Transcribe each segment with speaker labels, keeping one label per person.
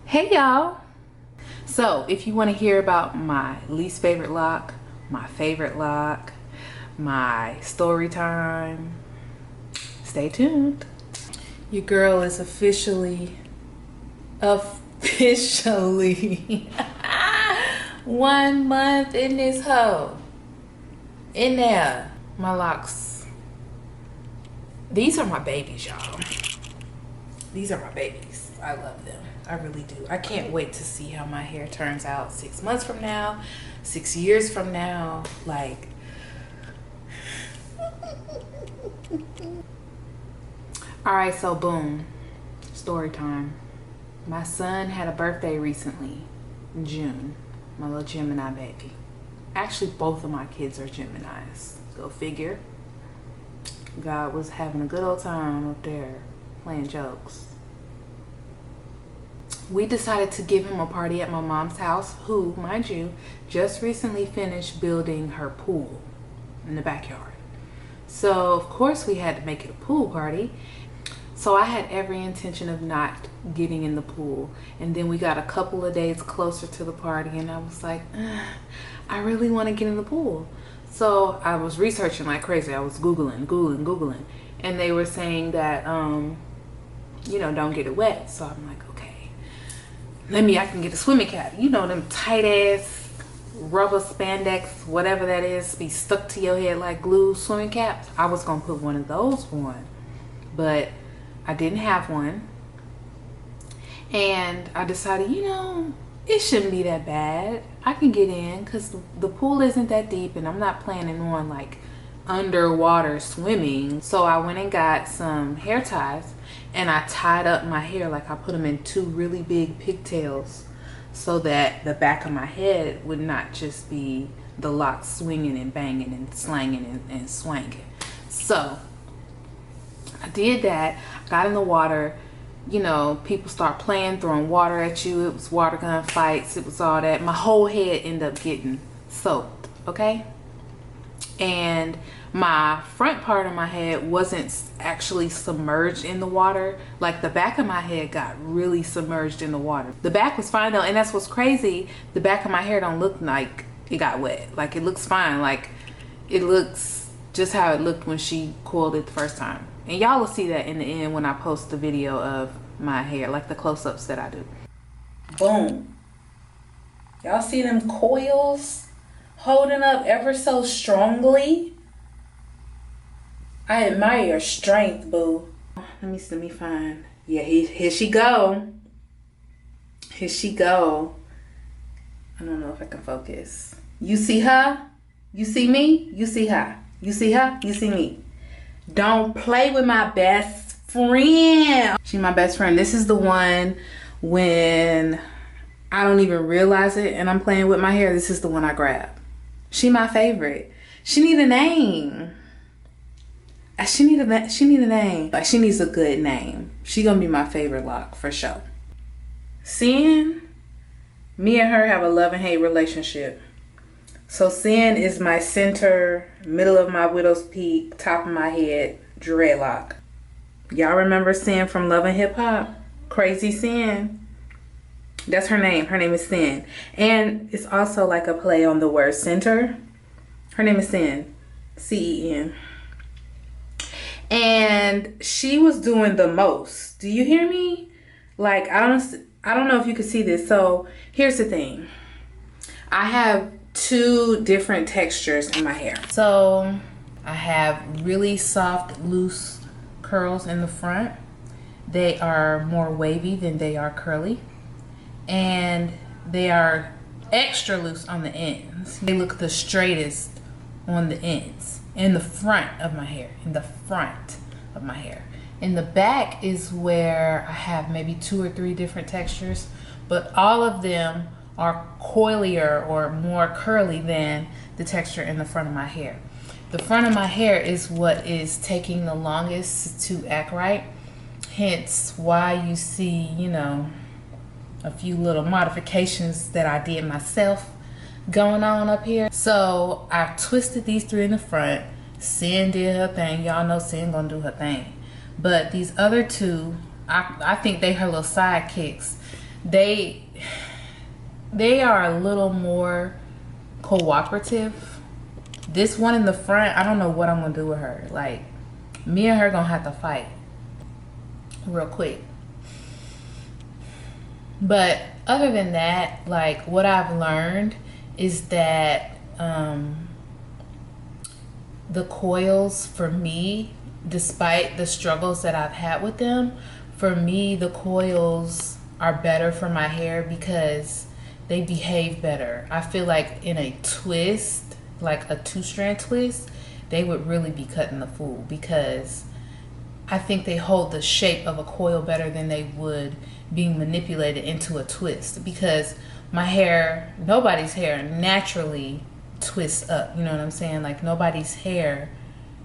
Speaker 1: Hey y'all. So if you want to hear about my least favorite loc, my favorite loc, my story time, stay tuned. Your girl is officially 1 month in this hoe. In there. My locks. These are my babies, y'all. These are my babies. I love them. I really do. I can't wait to see how my hair turns out 6 months from now, 6 years from now. Like, all right, so boom, story time. My son had a birthday recently in June, my little Gemini baby. Actually, both of my kids are Geminis. Go figure. God was having a good old time up there playing jokes. We decided to give him a party at my mom's house, who, mind you, just recently finished building her pool in the backyard. So, of course, we had to make it a pool party. So I had every intention of not getting in the pool. And then we got a couple of days closer to the party and I was like, I really want to get in the pool. So I was researching like crazy. I was Googling. And they were saying that, you know, don't get it wet. So I'm like, okay, I can get a swimming cap. You know, them tight ass rubber spandex, whatever that is, be stuck to your head like glue swimming caps. I was going to put one of those on. But I didn't have one. And I decided, you know, it shouldn't be that bad. I can get in because the pool isn't that deep and I'm not planning on like underwater swimming. So I went and got some hair ties and I tied up my hair. Like I put them in 2 really big pigtails so that the back of my head would not just be the locks swinging and banging and slanging and swanging. So I did that, got in the water. You know, people start playing, throwing water at you. It was water gun fights. It was all that. My whole head ended up getting soaked, okay? And my front part of my head wasn't actually submerged in the water. Like the back of my head got really submerged in the water. The back was fine though, and that's what's crazy. The back of my hair don't look like it got wet. Like it looks fine. Like it looks just how it looked when she coiled it the first time. And y'all will see that in the end when I post the video of my hair, like the close-ups that I do. Boom. Y'all see them coils holding up ever so strongly? I admire your strength, boo. Let me find. Yeah, here she go. Here she go. I don't know if I can focus. You see her? You see me? You see her? You see her? You see me? Don't play with my best friend. She's my best friend. This is the one when I don't even realize it and I'm playing with my hair. This is the one I grab. She my favorite. She need a name. She need a name. Like she needs a good name. She gonna be my favorite loc for sure. Sin, me and her have a love and hate relationship. So Sin is my center, middle of my widow's peak, top of my head, dreadlock. Y'all remember Sin from Love and Hip Hop? Crazy Sin. That's her name. Her name is Sin. And it's also like a play on the word center. Her name is Sin. C-E-N. And she was doing the most. Do you hear me? Like, I don't know if you can see this. So here's the thing. I have 2 different textures in my hair. So I have really soft, loose curls in the front. They are more wavy than they are curly. And they are extra loose on the ends. They look the straightest on the ends. In the front of my hair. In the front of my hair. In the back is where I have maybe 2 or 3 different textures. But all of them are coilier or more curly than the texture in the front of my hair. The front of my hair is what is taking the longest to act right. Hence why you see, you know, a few little modifications that I did myself going on up here. So I twisted these 3 in the front. Sin did her thing. Y'all know Sin gonna do her thing. But these other 2, I think they her little sidekicks. they are a little more cooperative. This one in the front, I don't know what I'm gonna do with her. Like, me and her gonna have to fight real quick. But other than that, like, what I've learned is that the coils for me, despite the struggles that I've had with them, for me the coils are better for my hair because they behave better. I feel like in a twist, like a 2-strand twist, they would really be cutting the fool, because I think they hold the shape of a coil better than they would being manipulated into a twist. Because my hair, nobody's hair naturally twists up, you know what I'm saying? Like, nobody's hair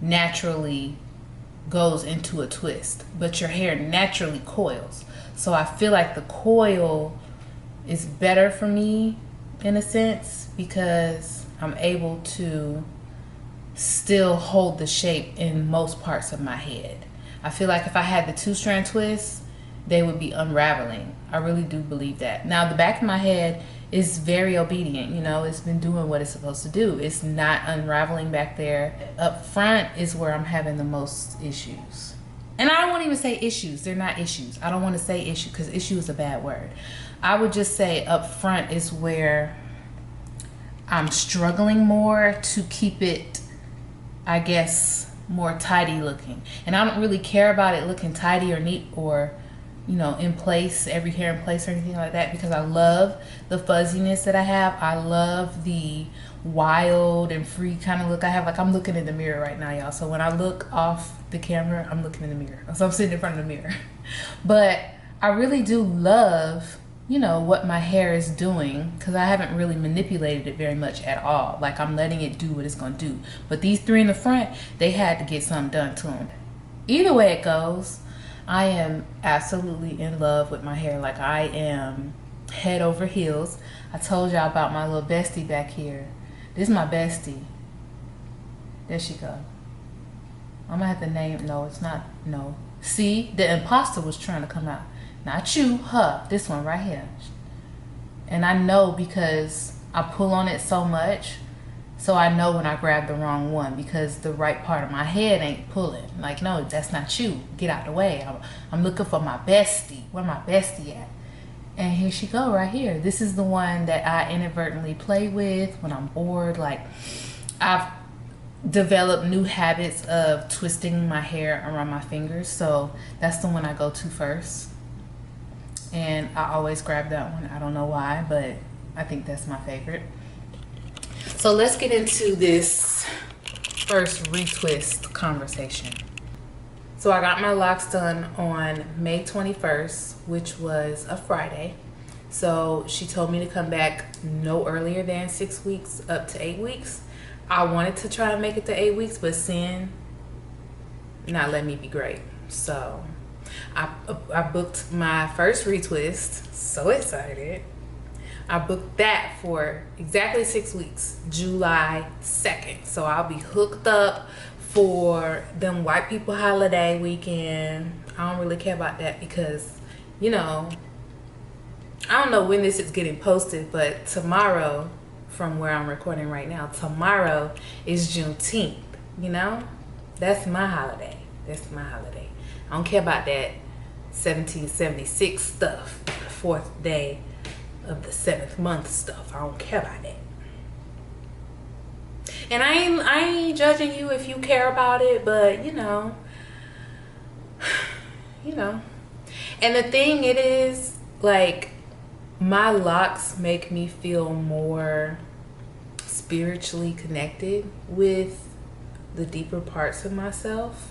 Speaker 1: naturally goes into a twist, but your hair naturally coils. So I feel like the coil is better for me in a sense, because I'm able to still hold the shape in most parts of my head. I feel like if I had the 2-strand twist, they would be unraveling. I really do believe that. Now, the back of my head is very obedient, you know, it's been doing what it's supposed to do. It's not unraveling back there. Up front is where I'm having the most issues. And I don't want to even say issues. They're not issues. I don't want to say issue, because issue is a bad word. I would just say up front is where I'm struggling more to keep it, I guess, more tidy looking. And I don't really care about it looking tidy or neat or, you know, in place, every hair in place or anything like that, because I love the fuzziness that I have. I love the wild and free kind of look I have. Like, I'm looking in the mirror right now, y'all. So when I look off the camera, I'm looking in the mirror. So I'm sitting in front of the mirror. But I really do love, you know, what my hair is doing, because I haven't really manipulated it very much at all. Like, I'm letting it do what it's going to do. But these 3 in the front, they had to get something done to them. Either way it goes, I am absolutely in love with my hair. Like, I am head over heels. I told y'all about my little bestie back here. This is my bestie. There she go. I'm gonna have to name, no, it's not, no. See, the imposter was trying to come out. Not you, her, this one right here. And I know because I pull on it so much, so I know when I grab the wrong one, because the right part of my head ain't pulling. Like, no, that's not you. Get out the way. I'm looking for my bestie. Where my bestie at? And here she go right here. This is the one that I inadvertently play with when I'm bored. Like, I've developed new habits of twisting my hair around my fingers. So that's the one I go to first. And I always grab that one. I don't know why, but I think that's my favorite. So let's get into this first retwist conversation. So I got my locks done on May 21st, which was a Friday. So she told me to come back no earlier than 6 weeks, up to 8 weeks. I wanted to try to make it to 8 weeks, but sin not let me be great. So I booked my first retwist. So excited. I booked that for exactly 6 weeks, July 2nd. So I'll be hooked up for them white people holiday weekend. I don't really care about that because, you know, I don't know when this is getting posted, but tomorrow, from where I'm recording right now, tomorrow is Juneteenth, you know? That's my holiday. That's my holiday. I don't care about that 1776 stuff, the 4th day of the 7th month stuff. I don't care about that. And I ain't judging you if you care about it, but you know. And the thing it is, like, my locks make me feel more spiritually connected with the deeper parts of myself.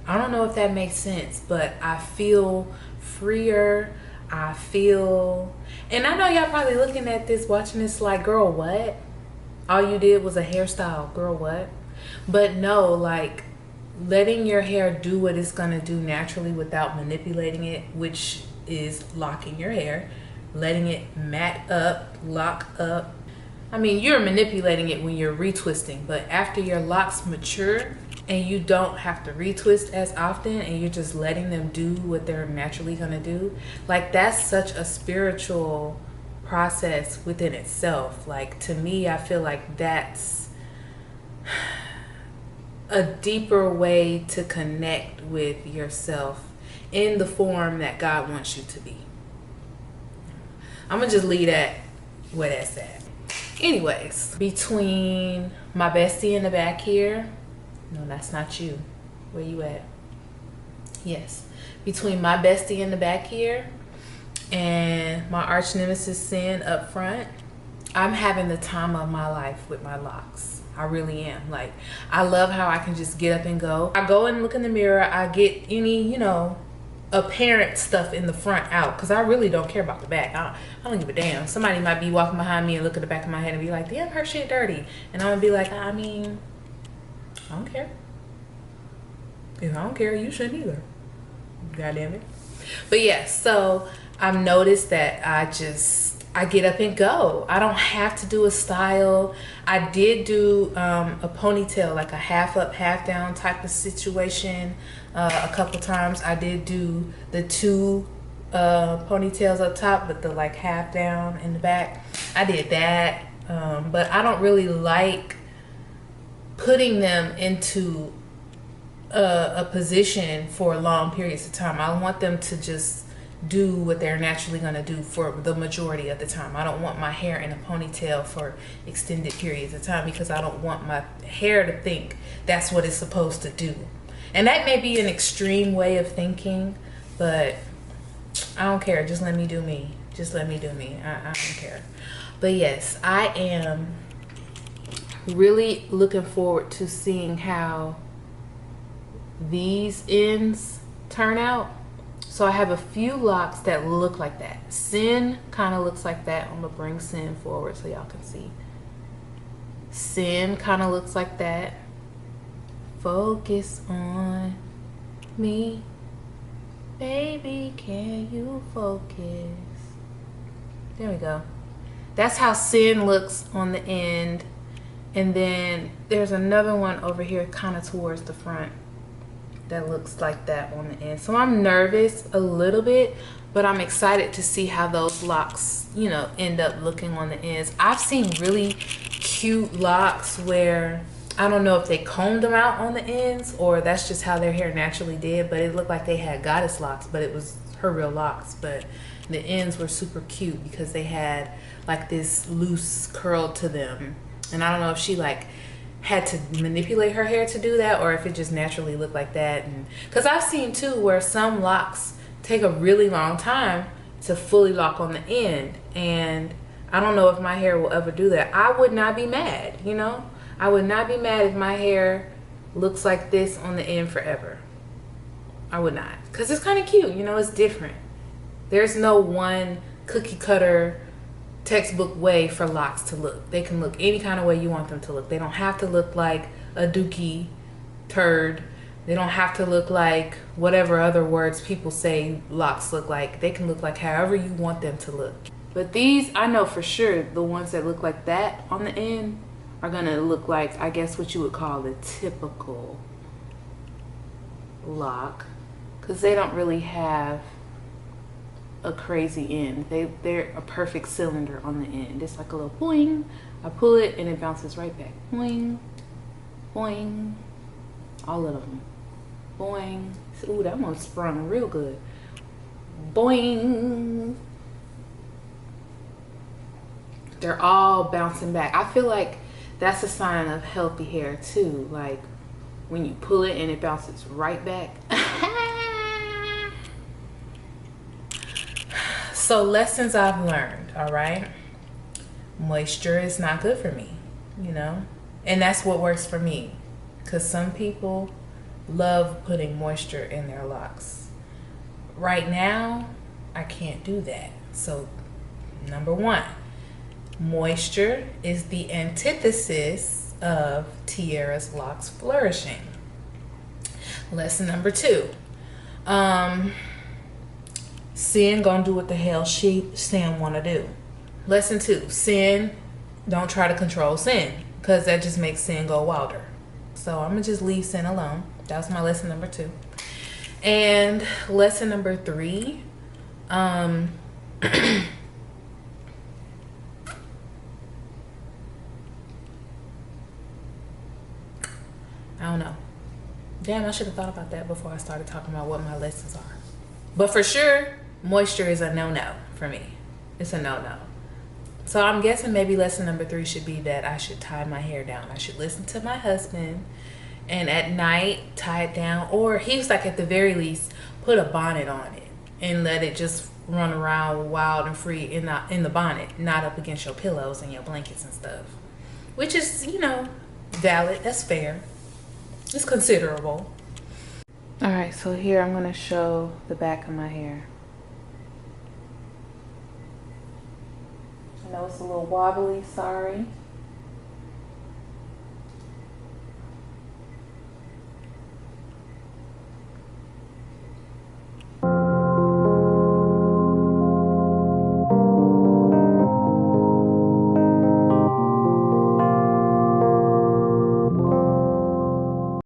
Speaker 1: I don't know if that makes sense, but I feel freer. I feel, and I know y'all probably looking at this, watching this like, girl, what? All you did was a hairstyle, girl, what? But no, like, letting your hair do what it's gonna do naturally without manipulating it, which is locking your hair, letting it mat up, lock up. I mean, you're manipulating it when you're retwisting, but after your locks mature and you don't have to retwist as often, and you're just letting them do what they're naturally gonna do, like that's such a spiritual process within itself. Like to me, I feel like that's a deeper way to connect with yourself in the form that God wants you to be. I'm gonna just leave that where that's at. Anyways, between my bestie in the back here, no, that's not you. Where you at? Yes. Between my bestie in the back here and my arch nemesis Sin up front, I'm having the time of my life with my locks. I really am. Like, I love how I can just get up and go. I go and look in the mirror. I get any, you know, apparent stuff in the front out, because I really don't care about the back. I don't give a damn. Somebody might be walking behind me and look at the back of my head and be like, damn, her shit dirty. And I'm gonna be like, I mean, I don't care. If I don't care, you shouldn't either. God damn it. But yeah, so I've noticed that I get up and go. I don't have to do a style. I did do a ponytail, like a half up, half down type of situation a couple times. I did do the two ponytails up top, but the like half down in the back. I did that, but I don't really like putting them into a position for long periods of time. I want them to just do what they're naturally going to do for the majority of the time. I don't want my hair in a ponytail for extended periods of time, because I don't want my hair to think that's what it's supposed to do. And that may be an extreme way of thinking, but I don't care. Just let me do me. Just let me do me. I don't care. But yes, I am really looking forward to seeing how these ends turn out. So I have a few locks that look like that. Sin kind of looks like that. I'm gonna bring Sin forward so y'all can see. Sin kind of looks like that. Focus on me, baby, can you focus? There we go. That's how Sin looks on the end. And then there's another one over here kind of towards the front that looks like that on the end. So I'm nervous a little bit, but I'm excited to see how those locks, you know, end up looking on the ends. I've seen really cute locks where I don't know if they combed them out on the ends or that's just how their hair naturally did, but it looked like they had goddess locks, but it was her real locks. But the ends were super cute because they had like this loose curl to them. And I don't know if she like had to manipulate her hair to do that or if it just naturally looked like that. And because I've seen too where some locks take a really long time to fully lock on the end, and I don't know if my hair will ever do that. I would not be mad, you know. I would not be mad if my hair looks like this on the end forever. I would not, because it's kind of cute, you know. It's different. There's no one cookie cutter textbook way for locks to look. They can look any kind of way you want them to look. They don't have to look like a dookie turd. They don't have to look like whatever other words people say locks look like. They can look like however you want them to look. But these, I know for sure, the ones that look like that on the end are gonna look like, I guess, what you would call a typical lock, because they don't really have a crazy end. They're a perfect cylinder on the end. It's like a little boing. I pull it and it bounces right back. Boing, boing, all of them. Boing. Ooh, that one sprung real good. Boing. They're all bouncing back. I feel like that's a sign of healthy hair too. Like when you pull it and it bounces right back. So lessons I've learned, all right? Moisture is not good for me, you know? And that's what works for me. Because some people love putting moisture in their locks. Right now, I can't do that. So, number one, moisture is the antithesis of Tiara's locks flourishing. Lesson number two. Sin gonna do what the hell Sin wanna do. Lesson two, Sin, don't try to control Sin, because that just makes Sin go wilder. So I'm gonna just leave sin alone. That was my lesson number 2. And lesson number 3, I don't know. Damn, I should have thought about that before I started talking about what my lessons are. But for sure, moisture is a no-no for me. It's a no-no. So I'm guessing maybe lesson number 3 should be that I should tie my hair down. I should listen to my husband and at night tie it down. Or he was like, at the very least, put a bonnet on it and let it just run around wild and free in the bonnet, not up against your pillows and your blankets and stuff. Which is, you know, valid. That's fair. It's considerable. All right, so here I'm gonna show the back of my hair. I know it's a little wobbly, sorry.